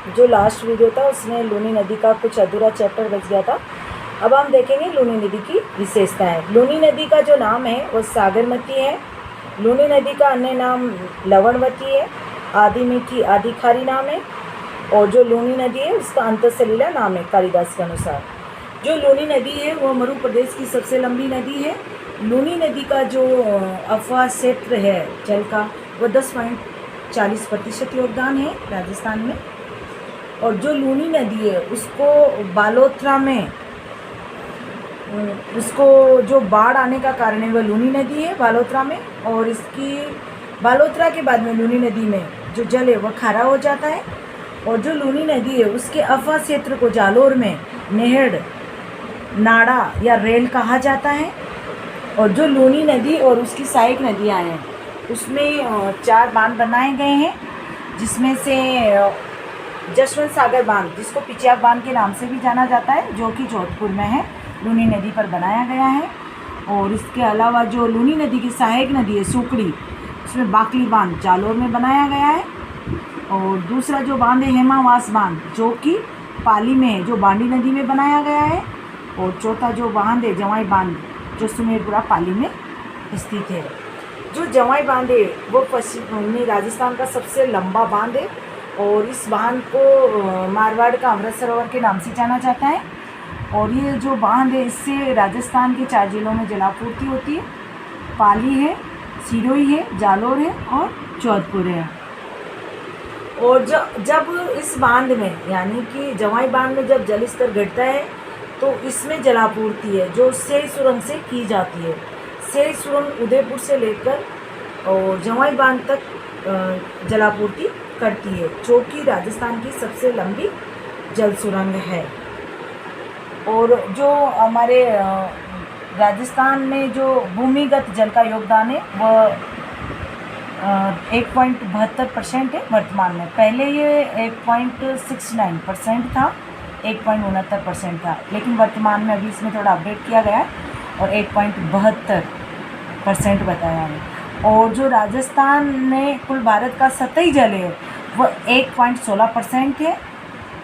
जो last video था उसमें लूनी नदी का कुछ अधूरा चैप्टर बच गया था। अब हम देखेंगे लूनी नदी की विशेषताएं। लूनी नदी का जो नाम है वो सागरमती है। लूनी नदी का अन्य नाम लवणवती है। आदि मीठी आदि खारी नाम है। और जो लूनी नदी है उसका अंतःसलीला नाम है कालिदास के अनुसार। जो लूनी नदी है वो मरु प्रदेश की सबसे लंबी नदी है। लूनी नदी का जो अफवाह क्षेत्र है जल का वो 10.40% योगदान है राजस्थान में। और जो लूनी नदी है उसको बालोतरा में उसको जो बाढ़ आने का कारण है वह लूनी नदी है बालोतरा में। और इसकी बालोतरा के बाद में लूनी नदी में जो जल है वह खारा हो जाता है। और जो लूनी नदी है उसके अफवाह क्षेत्र को जालोर में नेहड़ नाड़ा या रेल कहा जाता है। और जो लूनी नदी और उसकी सहायक नदियाँ हैं उसमें 4 बांध बनाए गए हैं, जिसमें से जसवंत सागर बांध जिसको पिचियाक बांध के नाम से भी जाना जाता है जो कि जोधपुर में है, लूनी नदी पर बनाया गया है। और इसके अलावा जो लूनी नदी की सहायक नदी है सुकड़ी, उसमें बाकली बांध जालोर में बनाया गया है। और दूसरा जो बांध है हेमावास बांध जो कि पाली में है, जो बांडी नदी में बनाया गया है। और चौथा जो बांध है जवाई बांध जो सुमेरपुरा पाली में स्थित है। जो जवाई बांध है वो पश्चिमी राजस्थान का सबसे लंबा बांध है। और इस बांध को मारवाड़ का अमृत सरोवर के नाम से जाना जाता है। और ये जो बांध है इससे राजस्थान के 4 जिलों में जलापूर्ति होती है। पाली है, सिरोही है, जालोर है और जोधपुर है। और जब इस बांध में यानी कि जवाई बांध में जब जल स्तर घटता है तो इसमें जलापूर्ति है जो सेई सुरंग से की जाती है। सेई सुरंग उदयपुर से लेकर और जवाई बांध तक जलापूर्ति करती है, जो कि राजस्थान की सबसे लंबी जल सुरंग है। और जो हमारे राजस्थान में जो भूमिगत जल का योगदान है वह 1.72% है वर्तमान में। पहले ये 1.69% था, 1.69% था, लेकिन वर्तमान में अभी इसमें थोड़ा अपडेट किया गया है और 1.72% बताया है। और जो राजस्थान में कुल भारत का सतही जल है वह 1.16% है।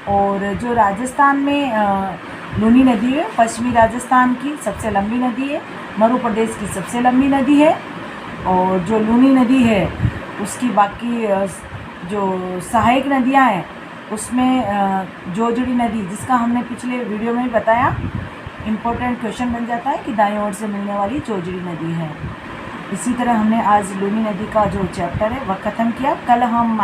और जो राजस्थान में लूनी नदी है पश्चिमी राजस्थान की सबसे लंबी नदी है, मरु प्रदेश की सबसे लंबी नदी है। और जो लूनी नदी है उसकी बाकी जो सहायक नदियां हैं उसमें जोजड़ी नदी जिसका हमने पिछले वीडियो में बताया, इम्पोर्टेंट क्वेश्चन बन जाता है कि दाईं ओर से मिलने वाली जोजड़ी नदी है। इसी तरह हमने आज लूनी नदी का जो चैप्टर है वह ख़त्म किया। कल हम